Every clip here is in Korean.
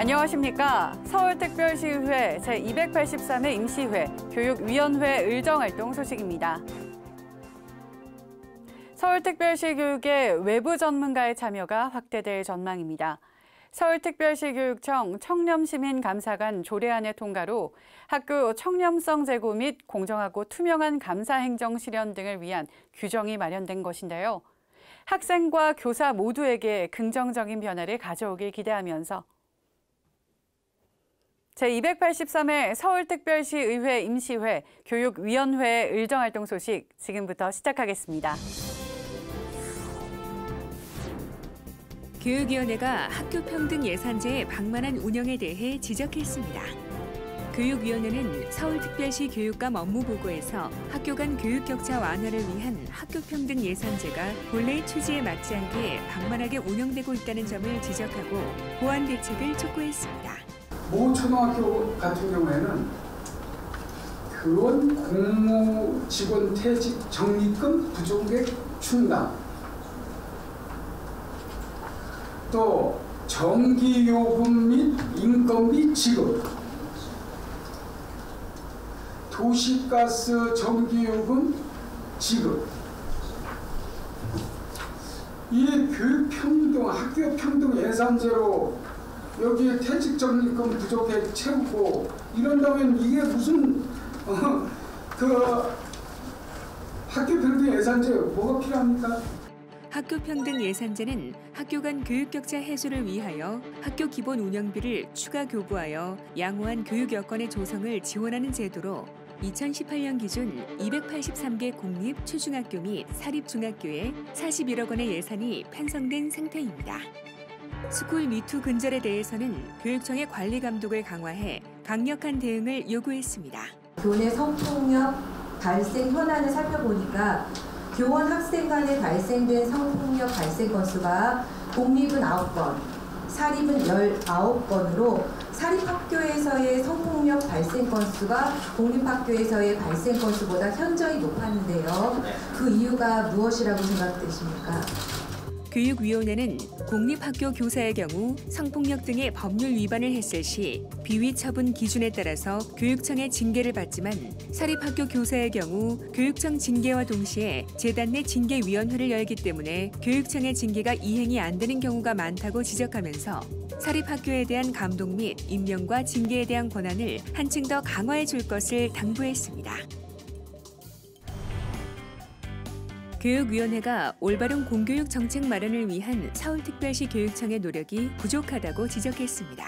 안녕하십니까. 서울특별시의회 제283회 임시회 교육위원회 의정활동 소식입니다. 서울특별시 교육에 외부 전문가의 참여가 확대될 전망입니다. 서울특별시 교육청 청렴시민감사관 조례안의 통과로 학교 청렴성 제고 및 공정하고 투명한 감사 행정 실현 등을 위한 규정이 마련된 것인데요. 학생과 교사 모두에게 긍정적인 변화를 가져오길 기대하면서 제283회 서울특별시의회 임시회 교육위원회 의정활동 소식 지금부터 시작하겠습니다. 교육위원회가 학교평등 예산제의 방만한 운영에 대해 지적했습니다. 교육위원회는 서울특별시 교육감 업무보고에서 학교 간 교육 격차 완화를 위한 학교평등 예산제가 본래의 취지에 맞지 않게 방만하게 운영되고 있다는 점을 지적하고 보완 대책을 촉구했습니다. 모 초등학교 같은 경우에는 교원 공무 직원 퇴직 적립금 부족액 충당, 또 전기요금 및 인건비 지급, 도시가스 전기요금 지급, 이 교육평등, 학교평등 예산제로 여기에 퇴직 적립금 부족액 채우고 이런다면 이게 무슨 학교평등 예산제 뭐가 필요합니까? 학교평등 예산제는 학교 간 교육 격차 해소를 위하여 학교 기본 운영비를 추가 교부하여 양호한 교육 여건의 조성을 지원하는 제도로 2018년 기준 283개 공립 초중학교 및 사립중학교에 41억 원의 예산이 편성된 상태입니다. 스쿨 미투 근절에 대해서는 교육청의 관리 감독을 강화해 강력한 대응을 요구했습니다. 교내 성폭력 발생 현안을 살펴보니까 교원 학생 간에 발생된 성폭력 발생 건수가 공립은 9건, 사립은 19건으로 사립학교에서의 성폭력 발생 건수가 공립학교에서의 발생 건수보다 현저히 높았는데요. 그 이유가 무엇이라고 생각되십니까? 교육위원회는 공립학교 교사의 경우 성폭력 등의 법률 위반을 했을 시 비위 처분 기준에 따라서 교육청의 징계를 받지만 사립학교 교사의 경우 교육청 징계와 동시에 재단 내 징계위원회를 열기 때문에 교육청의 징계가 이행이 안 되는 경우가 많다고 지적하면서 사립학교에 대한 감독 및 임명과 징계에 대한 권한을 한층 더 강화해 줄 것을 당부했습니다. 교육위원회가 올바른 공교육 정책 마련을 위한 서울특별시 교육청의 노력이 부족하다고 지적했습니다.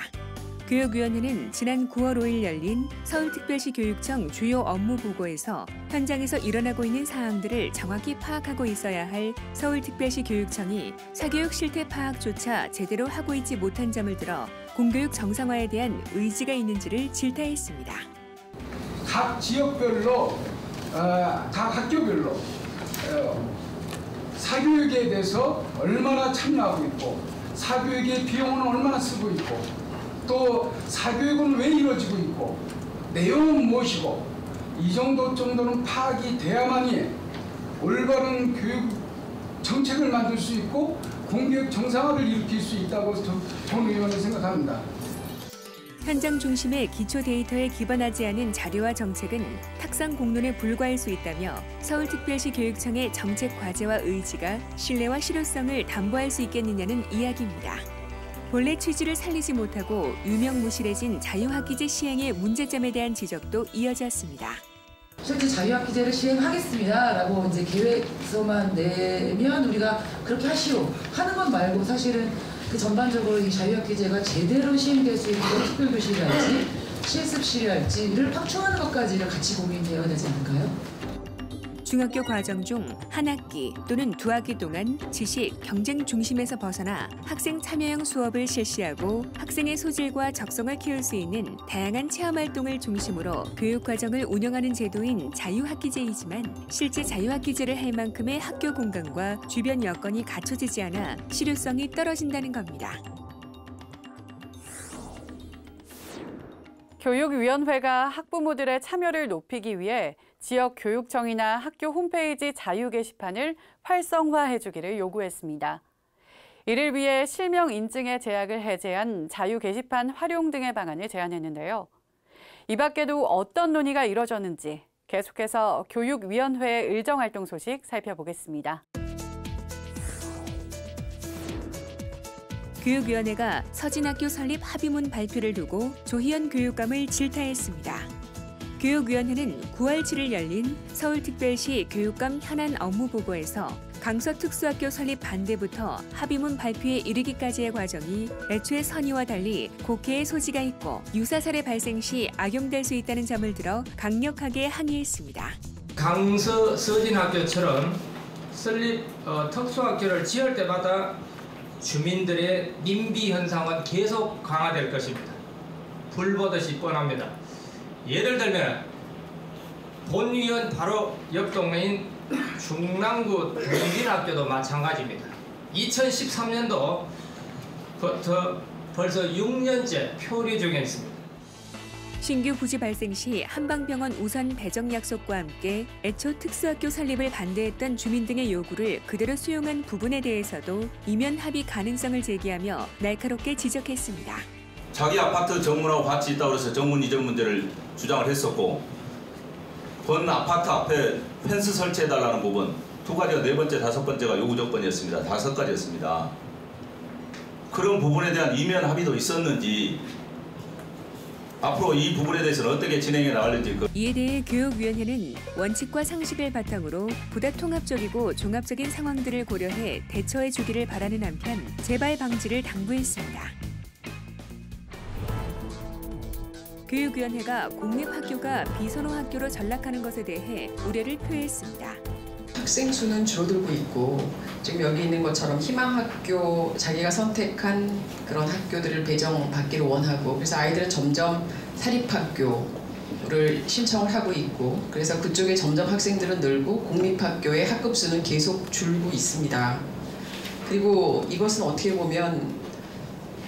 교육위원회는 지난 9월 5일 열린 서울특별시 교육청 주요 업무 보고에서 현장에서 일어나고 있는 사항들을 정확히 파악하고 있어야 할 서울특별시 교육청이 사교육 실태 파악조차 제대로 하고 있지 못한 점을 들어 공교육 정상화에 대한 의지가 있는지를 질타했습니다. 각 지역별로, 각 학교별로 사교육에 대해서 얼마나 참여하고 있고 사교육의 비용은 얼마나 쓰고 있고 또 사교육은 왜 이루어지고 있고 내용은 무엇이고 이 정도는 파악이 돼야만이 올바른 교육 정책을 만들 수 있고 공교육 정상화를 일으킬 수 있다고 본 의원은 생각합니다. 현장 중심의 기초 데이터에 기반하지 않은 자료와 정책은 탁상 공론에 불과할 수 있다며 서울특별시 교육청의 정책 과제와 의지가 신뢰와 실효성을 담보할 수 있겠느냐는 이야기입니다. 본래 취지를 살리지 못하고 유명무실해진 자유학기제 시행의 문제점에 대한 지적도 이어졌습니다. 실제 자유학기제를 시행하겠습니다라고 이제 계획서만 내면 우리가 그렇게 하시오 하는 것 말고 사실은 그 전반적으로 이 자유학기제가 제대로 시행될 수 있도록 특별교실이랄지 실습실이랄지를 확충하는 것까지를 같이 고민되어야 되지 않을까요? 중학교 과정 중 한 학기 또는 두 학기 동안 지식, 경쟁 중심에서 벗어나 학생 참여형 수업을 실시하고 학생의 소질과 적성을 키울 수 있는 다양한 체험활동을 중심으로 교육과정을 운영하는 제도인 자유학기제이지만 실제 자유학기제를 할 만큼의 학교 공간과 주변 여건이 갖춰지지 않아 실효성이 떨어진다는 겁니다. 교육위원회가 학부모들의 참여를 높이기 위해 지역 교육청이나 학교 홈페이지 자유 게시판을 활성화해주기를 요구했습니다. 이를 위해 실명 인증의 제약을 해제한 자유 게시판 활용 등의 방안을 제안했는데요. 이 밖에도 어떤 논의가 이뤄졌는지 계속해서 교육위원회의 의정활동 소식 살펴보겠습니다. 교육위원회가 서진학교 설립 합의문 발표를 두고 조희연 교육감을 질타했습니다. 교육위원회는 9월 7일 열린 서울특별시 교육감 현안 업무보고에서 강서특수학교 설립 반대부터 합의문 발표에 이르기까지의 과정이 애초에 선의와 달리 곡해의 소지가 있고 유사 사례 발생 시 악용될 수 있다는 점을 들어 강력하게 항의했습니다. 강서 서진학교처럼 설립 특수학교를 지을 때마다 주민들의 민비 현상은 계속 강화될 것입니다. 불보듯이 뻔합니다. 예를 들면 본위원 바로 옆 동네인 중랑구 동진학교도 마찬가지입니다. 2013년도부터 벌써 6년째 표류 중에 있습니다. 신규 부지 발생 시 한방병원 우선 배정 약속과 함께 애초 특수학교 설립을 반대했던 주민 등의 요구를 그대로 수용한 부분에 대해서도 이면 합의 가능성을 제기하며 날카롭게 지적했습니다. 자기 아파트 정문하고 같이 있다고 해서 정문 이전 문제를 주장을 했었고 본 아파트 앞에 펜스 설치해달라는 부분 2가지가 4번째, 5번째가 요구 조건이었습니다. 5가지였습니다. 그런 부분에 대한 이면 합의도 있었는지 앞으로 이 부분에 대해서는 어떻게 진행해 나갈는지. 이에 대해 교육위원회는 원칙과 상식을 바탕으로 보다 통합적이고 종합적인 상황들을 고려해 대처해 주기를 바라는 한편 재발 방지를 당부했습니다. 교육위원회가 공립학교가 비선호 학교로 전락하는 것에 대해 우려를 표했습니다. 학생 수는 줄어들고 있고 지금 여기 있는 것처럼 희망학교 자기가 선택한 그런 학교들을 배정받기를 원하고 그래서 아이들은 점점 사립학교를 신청을 하고 있고 그래서 그쪽에 점점 학생들은 늘고 공립학교의 학급 수는 계속 줄고 있습니다. 그리고 이것은 어떻게 보면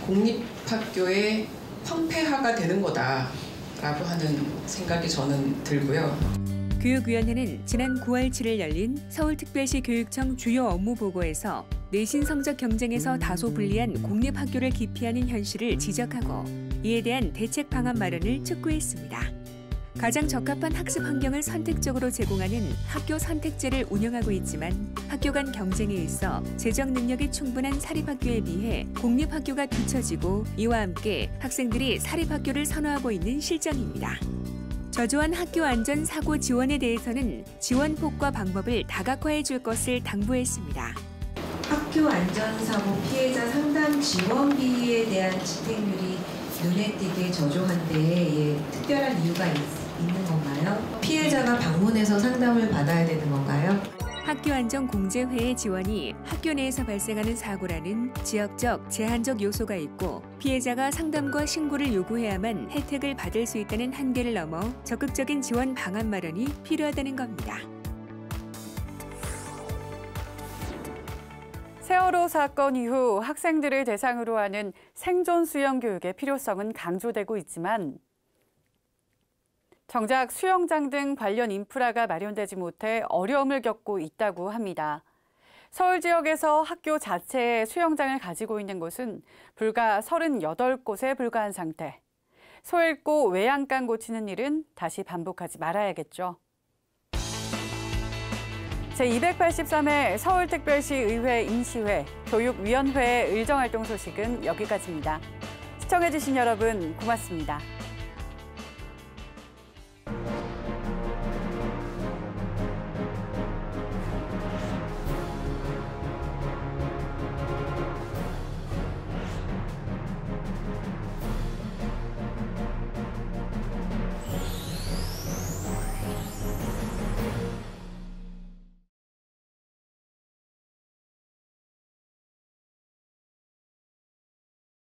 공립학교의 황폐화가 되는 거다라고 하는 생각이 저는 들고요. 교육위원회는 지난 9월 7일 열린 서울특별시 교육청 주요 업무 보고에서 내신 성적 경쟁에서 다소 불리한 공립학교를 기피하는 현실을 지적하고 이에 대한 대책 방안 마련을 촉구했습니다. 가장 적합한 학습 환경을 선택적으로 제공하는 학교 선택제를 운영하고 있지만 학교 간 경쟁에 있어 재정 능력이 충분한 사립학교에 비해 공립학교가 뒤처지고 이와 함께 학생들이 사립학교를 선호하고 있는 실정입니다. 저조한 학교 안전 사고 지원에 대해서는 지원폭과 방법을 다각화해 줄 것을 당부했습니다. 학교 안전사고 피해자 상담 지원비에 대한 집행률이 눈에 띄게 저조한데 특별한 이유가 있는 건가요? 피해자가 방문해서 상담을 받아야 되는 건가요? 학교안전공제회의 지원이 학교 내에서 발생하는 사고라는 지역적, 제한적 요소가 있고 피해자가 상담과 신고를 요구해야만 혜택을 받을 수 있다는 한계를 넘어 적극적인 지원 방안 마련이 필요하다는 겁니다. 세월호 사건 이후 학생들을 대상으로 하는 생존 수영 교육의 필요성은 강조되고 있지만 정작 수영장 등 관련 인프라가 마련되지 못해 어려움을 겪고 있다고 합니다. 서울 지역에서 학교 자체에 수영장을 가지고 있는 곳은 불과 38곳에 불과한 상태. 소 잃고 외양간 고치는 일은 다시 반복하지 말아야겠죠. 제283회 서울특별시 의회 인시회 교육위원회의 의정활동 소식은 여기까지입니다. 시청해주신 여러분 고맙습니다.